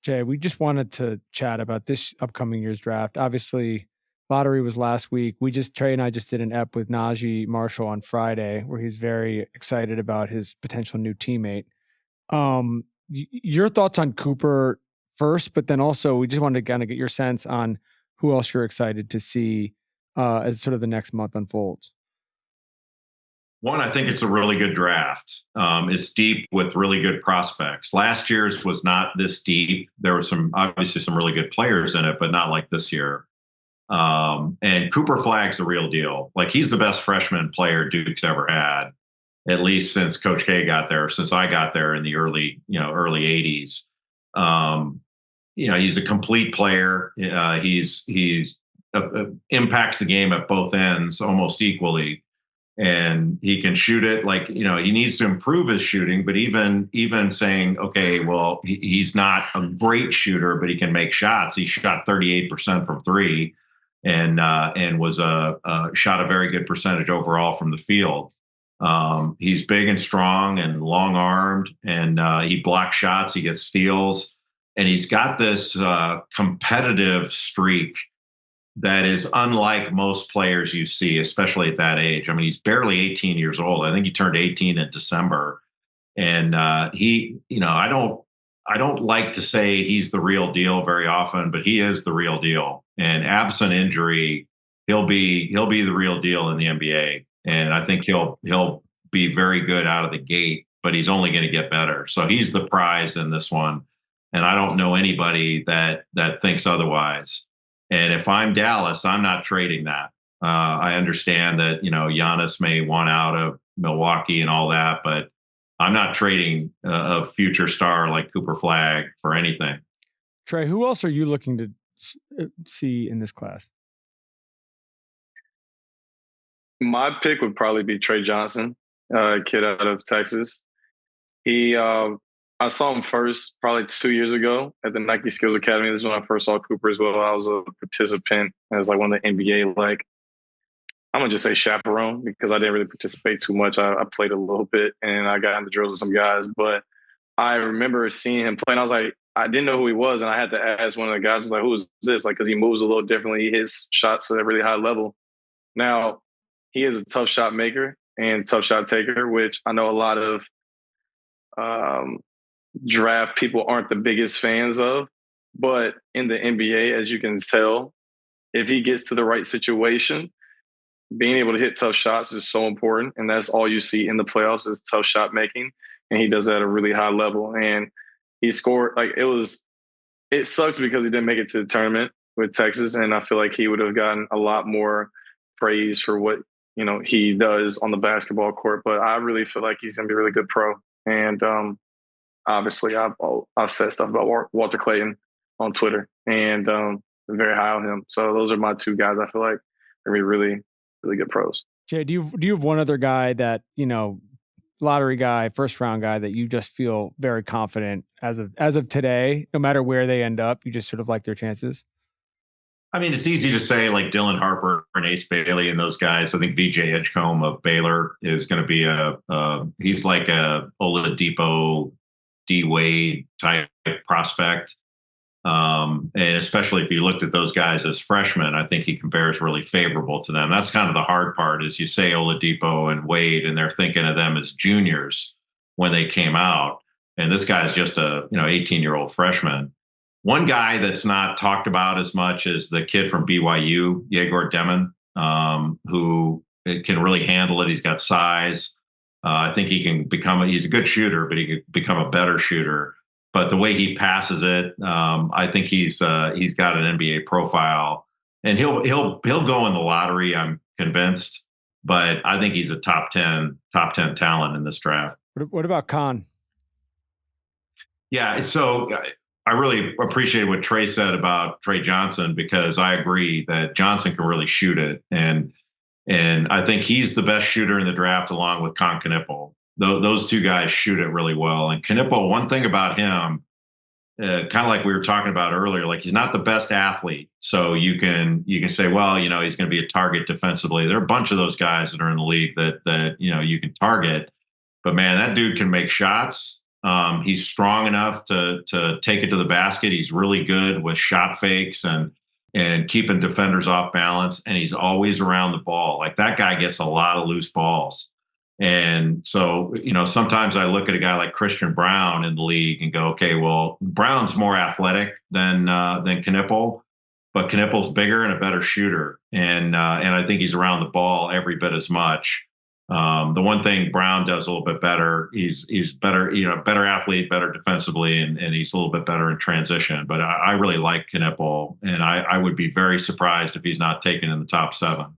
Jay, we just wanted to chat about this upcoming year's draft. Obviously, lottery was last week. Trey and I just did an ep with Najee Marshall on Friday where he's very excited about his potential new teammate. Your thoughts on Cooper first, but then also we just wanted to kind of get your sense on who else you're excited to see as sort of the next month unfolds. One, I think it's a really good draft. It's deep with really good prospects. Last year's was not this deep. There were obviously some really good players in it, but not like this year. And Cooper Flagg's the real deal. Like, he's the best freshman player Duke's ever had, at least since Coach K got there, since I got there in the early 80s. He's a complete player. He's impacts the game at both ends almost equally. And he can shoot it. Like, he needs to improve his shooting, but even saying, okay, well, he's not a great shooter, but he can make shots. He shot 38% from three and was shot a very good percentage overall from the field. He's big and strong and long armed, and he blocks shots. He gets steals, and he's got this competitive streak that is unlike most players you see, especially at that age. I mean, he's barely 18 years old. I think he turned 18 in December. And I don't like to say he's the real deal very often, but he is the real deal. And absent injury, he'll be the real deal in the NBA. And I think he'll be very good out of the gate, but he's only going to get better. So he's the prize in this one. And I don't know anybody that thinks otherwise. And if I'm Dallas, I'm not trading that. I understand that, Giannis may want out of Milwaukee and all that, but I'm not trading a future star like Cooper Flagg for anything. Trey, who else are you looking to see in this class? My pick would probably be Trey Johnson, kid out of Texas. I saw him first probably 2 years ago at the Nike Skills Academy. This is when I first saw Cooper as well. I was a participant as like one of the NBA, I'm going to just say chaperone, because I didn't really participate too much. I played a little bit and I got in the drills with some guys. But I remember seeing him play and I was like, I didn't know who he was. And I had to ask one of the guys, I was like, who is this? Like, because he moves a little differently. He hits shots at a really high level. Now, he is a tough shot maker and tough shot taker, which I know a lot of draft people aren't the biggest fans of. But in the NBA, as you can tell, if he gets to the right situation, being able to hit tough shots is so important. And that's all you see in the playoffs is tough shot making. And he does that at a really high level. And he scored, it sucks because he didn't make it to the tournament with Texas. And I feel like he would have gotten a lot more praise for what, he does on the basketball court. But I really feel like he's going to be a really good pro. And obviously I've said stuff about Walter Clayton on Twitter, and I'm very high on him. So those are my two guys I feel like are going to be really, really good pros. Jay, do you have one other guy that, lottery guy, first round guy that you just feel very confident as of today, no matter where they end up, you just sort of like their chances? I mean, it's easy to say like Dylan Harper and Ace Bailey and those guys. I think VJ Edgecombe of Baylor is going to be he's like a Oladipo, D Wade type prospect. And especially if you looked at those guys as freshmen, I think he compares really favorable to them. That's kind of the hard part, is you say Oladipo and Wade, and they're thinking of them as juniors when they came out. And this guy's just a 18-year-old freshman. One guy that's not talked about as much is the kid from BYU, Yegor Demon, who can really handle it. He's got size. I think he can he's a good shooter, but he could become a better shooter. But the way he passes it, I think he's got an NBA profile, and he'll go in the lottery, I'm convinced. But I think he's a top 10 talent in this draft. What about Khan? Yeah, so I really appreciate what Trey said about Trey Johnson, because I agree that Johnson can really shoot it, and I think he's the best shooter in the draft along with Con Knippel. Those two guys shoot it really well. And Knippel, one thing about him, kind of like we were talking about earlier, like he's not the best athlete. So you can say, well, he's going to be a target defensively. There are a bunch of those guys that are in the league that you can target. But man, that dude can make shots. He's strong enough to take it to the basket. He's really good with shot fakes and keeping defenders off balance. And he's always around the ball. Like that guy gets a lot of loose balls. And so, sometimes I look at a guy like Christian Brown in the league and go, okay, well, Brown's more athletic than Knipple, but Knipple's bigger and a better shooter. And I think he's around the ball every bit as much. The one thing Brown does a little bit better, he's better, better athlete, better defensively, and he's a little bit better in transition. But I really like Knipple, and I would be very surprised if he's not taken in the top 7.